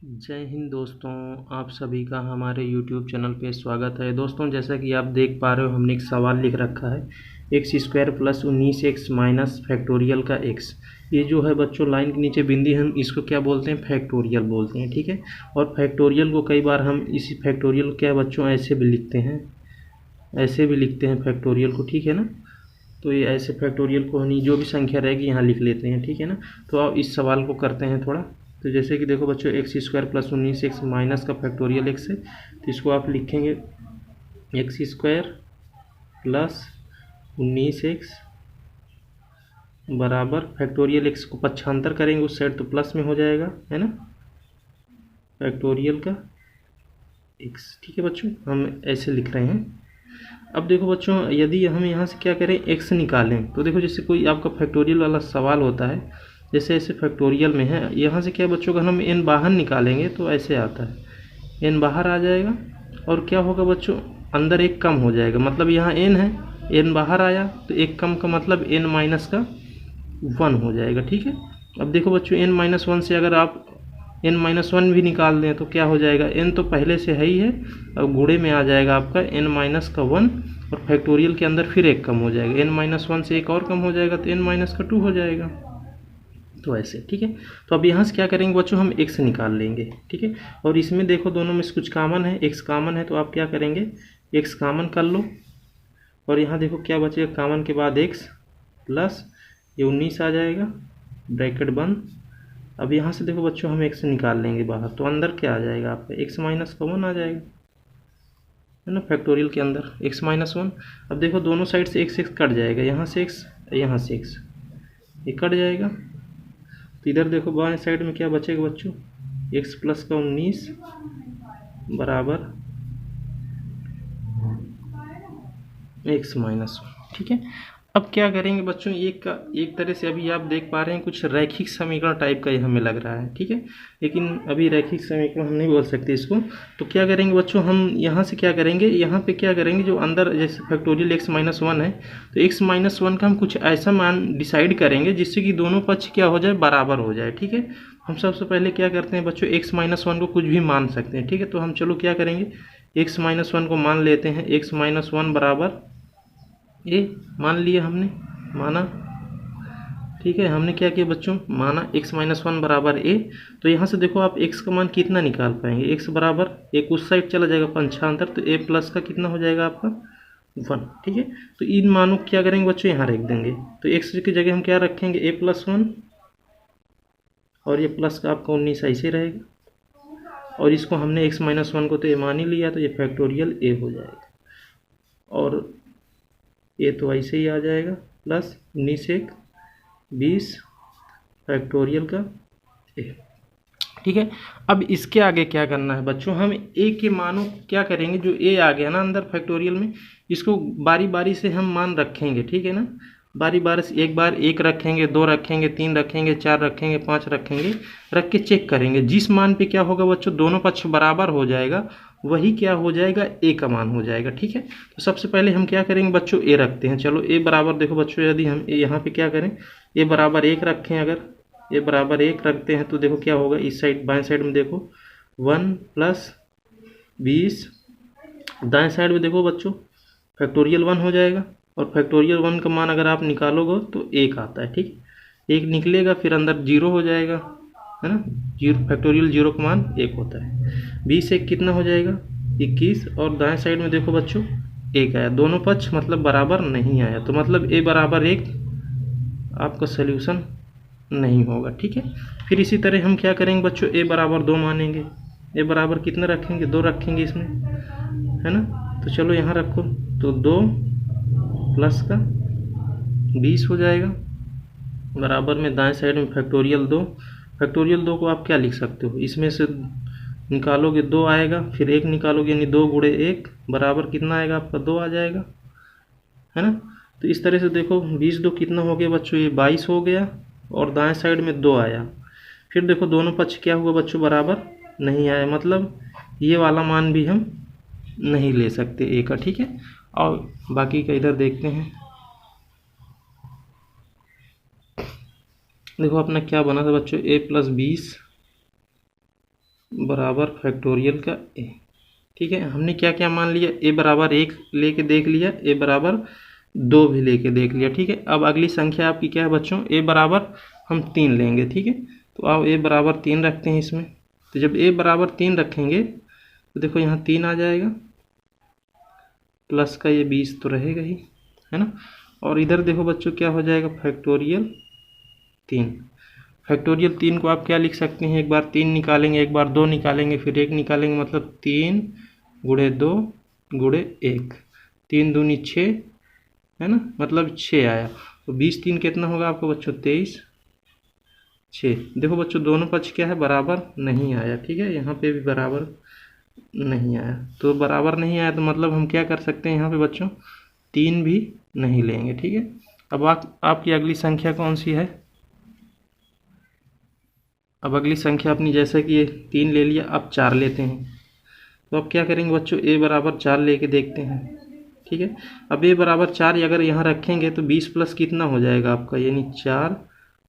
जय हिंद दोस्तों, आप सभी का हमारे YouTube चैनल पे स्वागत है। दोस्तों, जैसा कि आप देख पा रहे हो, हमने एक सवाल लिख रखा है x square plus 19x minus factorial का x। ये जो है बच्चों लाइन के नीचे बिंदी, हम इसको क्या बोलते हैं? फैक्टोरियल बोलते हैं, ठीक है। और फैक्टोरियल को कई बार हम इसी फैक्टोरियल क्या बच्चों ऐसे भी लिखते हैं, ऐसे भी लिखते हैं फैक्टोरियल को, ठीक है ना। तो ये ऐसे फैक्टोरियल को नहीं, जो भी संख्या रहेगी यहाँ लिख लेते हैं, ठीक है ना। तो अब इस सवाल को करते हैं थोड़ा। तो जैसे कि देखो बच्चों, x square plus 19x minus का फैक्टोरियल एक्स है, तो इसको आप लिखेंगे एक्स स्क्वायर प्लस 19x बराबर फैक्टोरियल एक्स को पक्षांतर करेंगे उस साइड तो प्लस में हो जाएगा, है ना, फैक्टोरियल का एक्स, ठीक है बच्चों, हम ऐसे लिख रहे हैं। अब देखो बच्चों, यदि हम यहाँ से क्या करें, एक्स निकालें, तो देखो जैसे कोई आपका फैक्टोरियल वाला सवाल होता है, जैसे ऐसे फैक्टोरियल में है, यहाँ से क्या बच्चों, अगर हम एन बाहर निकालेंगे तो ऐसे आता है, एन बाहर आ जाएगा और क्या होगा बच्चों, अंदर एक कम हो जाएगा, मतलब यहाँ एन है, एन बाहर आया तो एक कम का मतलब एन माइनस का 1 हो जाएगा, ठीक है। अब देखो बच्चों, एन माइनस 1 से अगर आप एन माइनस 1 भी निकाल दें तो क्या हो जाएगा, एन तो पहले से है ही है, अब गुणे में आ जाएगा आपका एन माइनस का 1 और फैक्टोरियल के अंदर फिर एक कम हो जाएगा, एन माइनस 1 से एक और कम हो जाएगा तो एन माइनस का 2 हो जाएगा। तो ऐसे, ठीक है। तो अब यहाँ से क्या करेंगे बच्चों, हम एक्स निकाल लेंगे, ठीक है। और इसमें देखो दोनों में से कुछ कॉमन है, एक्स कॉमन है, तो आप क्या करेंगे, एक्स कॉमन कर लो और यहाँ देखो क्या बचेगा, कॉमन के बाद एक्स प्लस ये 19 आ जाएगा, ब्रैकेट बंद। अब यहाँ से देखो बच्चों, हम एक्स निकाल लेंगे बाहर, तो अंदर क्या आ जाएगा आपका, एक्स माइनस का 1 आ जाएगा, है ना, फैक्टोरियल के अंदर एक्स माइनस 1। अब देखो दोनों साइड से एक्स एक्स कट जाएगा, यहाँ से एक्स, यहाँ से एक्स, ये कट जाएगा। तो इधर देखो बाएं साइड में क्या बचेगा बच्चों, एक्स प्लस का 19 बराबर एक्स माइनस 1, ठीक है। अब क्या करेंगे बच्चों, एक का एक तरह से अभी आप देख पा रहे हैं कुछ रैखिक समीकरण टाइप का ये हमें लग रहा है, ठीक है, लेकिन अभी रैखिक समीकरण हम नहीं बोल सकते इसको। तो क्या करेंगे बच्चों, हम यहाँ से क्या करेंगे, यहाँ पे क्या करेंगे, जो अंदर जैसे फैक्टोरियल एक्स माइनस 1 है, तो एक्स माइनस 1 का हम कुछ ऐसा मान डिसाइड करेंगे जिससे कि दोनों पक्ष क्या हो जाए, बराबर हो जाए, ठीक है। हम सबसे पहले क्या करते हैं बच्चों, एक्स माइनस 1 को कुछ भी मान सकते हैं, ठीक है। तो हम चलो क्या करेंगे, एक्स माइनस 1 को मान लेते हैं, एक्स माइनस 1 बराबर ए मान लिया हमने, माना, ठीक है। हमने क्या किया बच्चों, माना x माइनस 1 बराबर ए। तो यहाँ से देखो आप x का मान कितना निकाल पाएंगे, x बराबर एक उस साइड चला जाएगा पंचांतर, तो a प्लस का कितना हो जाएगा आपका 1, ठीक है। तो इन मानों को क्या करेंगे बच्चों, यहाँ रख देंगे, तो x की जगह हम क्या रखेंगे, a प्लस 1 और ये प्लस का आपका 19 ऐसे रहेगा, और इसको हमने x माइनस 1 को तो a मान ही लिया, तो ये फैक्टोरियल a हो जाएगा, और ये तो ऐसे ही आ जाएगा, प्लस 19 एक 20 फैक्टोरियल का ए, ठीक है। अब इसके आगे क्या करना है बच्चों, हम ए के मानों क्या करेंगे, जो ए आ गया ना अंदर फैक्टोरियल में, इसको बारी बारी से हम मान रखेंगे, ठीक है ना, बारी बारी से, एक बार 1 रखेंगे, 2 रखेंगे, 3 रखेंगे, 4 रखेंगे, 5 रखेंगे, रख के चेक करेंगे, जिस मान पे क्या होगा बच्चों, दोनों पक्ष बराबर हो जाएगा, वही क्या हो जाएगा, ए का मान हो जाएगा, ठीक है। तो सबसे पहले हम क्या करेंगे बच्चों, ए रखते हैं, चलो ए बराबर, देखो बच्चों यदि हम यहाँ पे क्या करें, ए बराबर 1 रखें, अगर ए बराबर 1 रखते हैं तो देखो क्या होगा, इस साइड बाएं साइड में देखो 1 प्लस 20, दाएं साइड में देखो बच्चों फैक्टोरियल 1 हो जाएगा, और फैक्टोरियल 1 का मान अगर आप निकालोगे तो 1 आता है, ठीक, 1 निकलेगा, फिर अंदर 0 हो जाएगा, है ना, जीरो फैक्टोरियल 0 का मान 1 होता है, 20 एक कितना हो जाएगा 21, और दाएं साइड में देखो बच्चों 1 आया, दोनों पक्ष मतलब बराबर नहीं आया, तो मतलब ए बराबर 1 आपका सोल्यूशन नहीं होगा, ठीक है। फिर इसी तरह हम क्या करेंगे बच्चों, ए बराबर 2 मानेंगे, ए बराबर कितना रखेंगे, 2 रखेंगे इसमें, है ना। तो चलो यहाँ रखो, तो 2 प्लस का 20 हो जाएगा, बराबर में दाएं साइड में फैक्टोरियल 2, फैक्टोरियल 2 को आप क्या लिख सकते हो, इसमें से निकालोगे 2 आएगा, फिर 1 निकालोगे, यानी 2 गुणे 1 बराबर कितना आएगा आपका 2 आ जाएगा, है ना। तो इस तरह से देखो 20 2 कितना हो गया बच्चों, ये 22 हो गया, और दाएं साइड में 2 आया, फिर देखो दोनों पक्ष क्या हुआ बच्चों, बराबर नहीं आया, मतलब ये वाला मान भी हम नहीं ले सकते ए का, ठीक है। और बाकी का इधर देखते हैं, देखो अपना क्या बना था बच्चों, a प्लस 20 बराबर फैक्टोरियल का ए। ठीक है, हमने क्या क्या मान लिया, ए बराबर 1 लेके देख लिया, ए बराबर 2 भी लेके देख लिया। ठीक है, अब अगली संख्या आपकी क्या है बच्चों, ए बराबर हम 3 लेंगे। ठीक है, तो आओ ए बराबर 3 रखते हैं इसमें। तो जब ए बराबर 3 रखेंगे तो देखो यहाँ 3 आ जाएगा, प्लस का ये 20 तो रहेगा ही, है ना। और इधर देखो बच्चों क्या हो जाएगा, फैक्टोरियल 3। फैक्टोरियल 3 को आप क्या लिख सकते हैं, एक बार 3 निकालेंगे, एक बार 2 निकालेंगे, फिर 1 निकालेंगे, मतलब 3 गुणे 2 गुणे 1, 3 दूनी 6, है ना, मतलब 6 आया। तो 20 3 कितना होगा आपको बच्चों, 23, 6। देखो बच्चों दोनों पक्ष क्या है, बराबर नहीं आया। ठीक है, यहाँ पे भी बराबर नहीं आया, तो बराबर नहीं आया तो मतलब हम क्या कर सकते हैं यहाँ पे बच्चों, 3 भी नहीं लेंगे। ठीक है, अब आपकी अगली संख्या कौन सी है, अब अगली संख्या अपनी जैसे कि ये 3 ले लिया, अब 4 लेते हैं। तो अब क्या करेंगे बच्चों, ए बराबर 4 लेके देखते हैं। ठीक है, अब ए बराबर 4 अगर यहाँ रखेंगे तो 20 प्लस कितना हो जाएगा आपका, यानी 4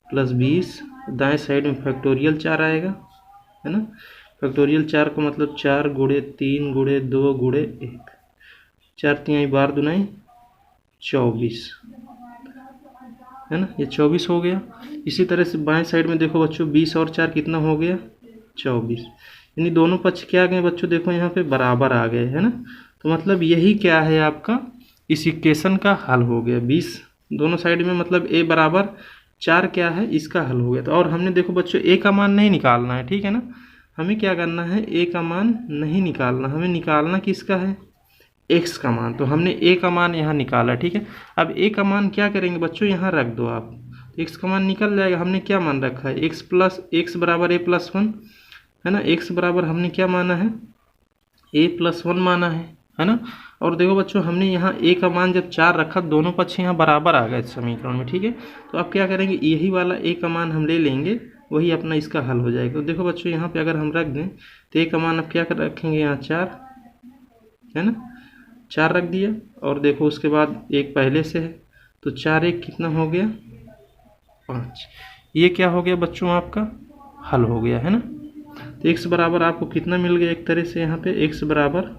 प्लस 20, दाएं साइड में फैक्टोरियल 4 आएगा, है ना। फैक्टोरियल 4 को मतलब 4 गुणे 3 गुणे 2 गुणे 1, 4 3 12 दुनाई 24, है ना, ये 24 हो गया। इसी तरह से बाएं साइड में देखो बच्चों 20 और 4 कितना हो गया, 24, यानी दोनों पक्ष क्या आ गए बच्चों, देखो यहाँ पे बराबर आ गए, है ना। तो मतलब यही क्या है आपका, इस इक्वेशन का हल हो गया। 20 दोनों साइड में मतलब ए बराबर 4 क्या है, इसका हल हो गया। तो और हमने देखो बच्चों ए का मान नहीं निकालना है, ठीक है ना, हमें क्या करना है, ए का मान नहीं निकालना, हमें निकालना किसका है, एक्स का मान। तो हमने ए का मान यहाँ निकाला। ठीक है, अब ए का मान क्या करेंगे बच्चों, यहाँ रख दो आप, एक्स का मान निकल जाएगा। हमने क्या मान रखा है, एक्स बराबर ए प्लस 1, है ना। एक्स बराबर हमने क्या माना है, ए प्लस 1 माना है ना। और देखो बच्चों हमने यहाँ ए का मान जब 4 रखा, दोनों पक्ष यहाँ बराबर आ गए समीकरण में। ठीक है, तो अब क्या करेंगे, यही वाला ए का मान हम ले लेंगे, वही अपना इसका हल हो जाएगा। तो देखो बच्चों यहाँ पे अगर हम रख दें तो ए का मान अब क्या कर रखेंगे, यहाँ 4, है ना, 4 रख दिया। और देखो उसके बाद एक पहले से है, तो 4 1 कितना हो गया, 5। ये क्या हो गया बच्चों, आपका हल हो गया, है ना। तो x बराबर आपको कितना मिल गया, एक तरह से यहाँ पे x बराबर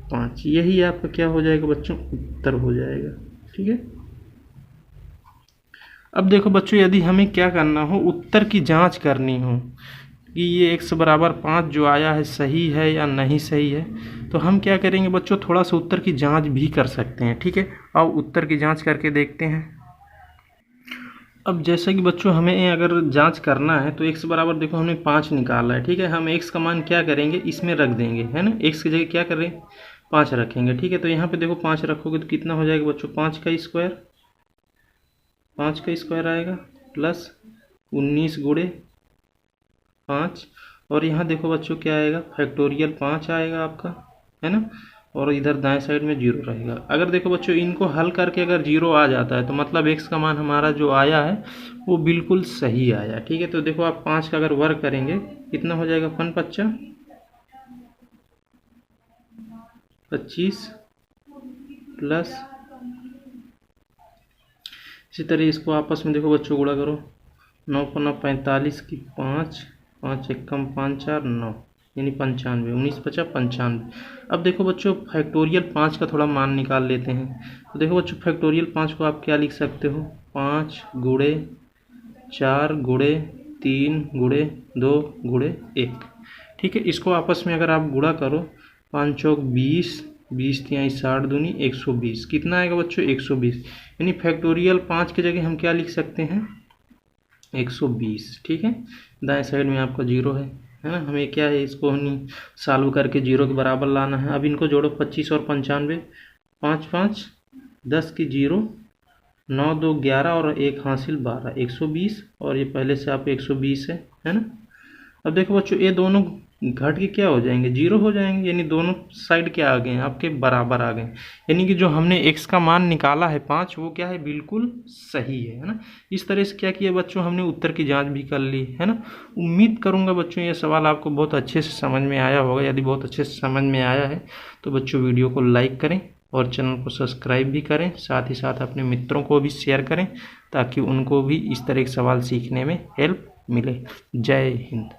5, यही आपका क्या हो जाएगा बच्चों, उत्तर हो जाएगा। ठीक है, अब देखो बच्चों यदि हमें क्या करना हो, उत्तर की जांच करनी हो कि ये x बराबर 5 जो आया है सही है या नहीं सही है, तो हम क्या करेंगे बच्चों, थोड़ा सा उत्तर की जांच भी कर सकते हैं। ठीक है, और उत्तर की जांच करके देखते हैं। अब जैसे कि बच्चों हमें अगर जांच करना है तो x बराबर देखो हमने 5 निकाला है। ठीक है, हम x का मान क्या करेंगे, इसमें रख देंगे, है ना, x की जगह क्या करें, 5 रखेंगे। ठीक है, तो यहाँ पे देखो 5 रखोगे तो कितना हो जाएगा बच्चों, 5 का स्क्वायर आएगा, प्लस 19 गुणे 5, और यहाँ देखो बच्चों क्या आएगा, फैक्टोरियल 5 आएगा आपका, है ना। और इधर दाएं साइड में 0 रहेगा। अगर देखो बच्चों इनको हल करके अगर 0 आ जाता है तो मतलब x का मान हमारा जो आया है वो बिल्कुल सही आया। ठीक है, तो देखो आप 5 का अगर वर्ग करेंगे कितना हो जाएगा, 5 5 25 प्लस, इसी तरह इसको आपस में देखो बच्चों गुणा करो, 9 5 45 की 5 5 1 5 4 9, यानी 95, 19 50 95। अब देखो बच्चों फैक्टोरियल 5 का थोड़ा मान निकाल लेते हैं। तो देखो बच्चों फैक्टोरियल 5 को आप क्या लिख सकते हो, 5 गुणे 4 गुणे 3 गुणे 2 गुणे 1। ठीक है, इसको आपस में अगर आप गुणा करो, 5 चौक 20, 20 तिहाई 60 दूनी 120, कितना आएगा बच्चों, 120। यानी फैक्टोरियल 5 की जगह हम क्या लिख सकते हैं, 120। ठीक है, दाएं साइड में आपका 0 है ना। हमें क्या है, इसको हम सॉल्व करके 0 के बराबर लाना है। अब इनको जोड़ो, 25 और 95, 5 5 10 की 0, 9 2 11 और 1 हासिल 12, 120। और ये पहले से आप 120 है ना। अब देखो बच्चों ये दोनों घट के क्या हो जाएंगे, 0 हो जाएंगे, यानी दोनों साइड क्या आ गए, आपके बराबर आ गए। यानी कि जो हमने x का मान निकाला है 5, वो क्या है, बिल्कुल सही है ना। इस तरह से क्या किया बच्चों, हमने उत्तर की जांच भी कर ली, है ना। उम्मीद करूंगा बच्चों ये सवाल आपको बहुत अच्छे से समझ में आया होगा। यदि बहुत अच्छे से समझ में आया है तो बच्चों वीडियो को लाइक करें और चैनल को सब्सक्राइब भी करें, साथ ही साथ अपने मित्रों को भी शेयर करें ताकि उनको भी इस तरह के सवाल सीखने में हेल्प मिले। जय हिंद।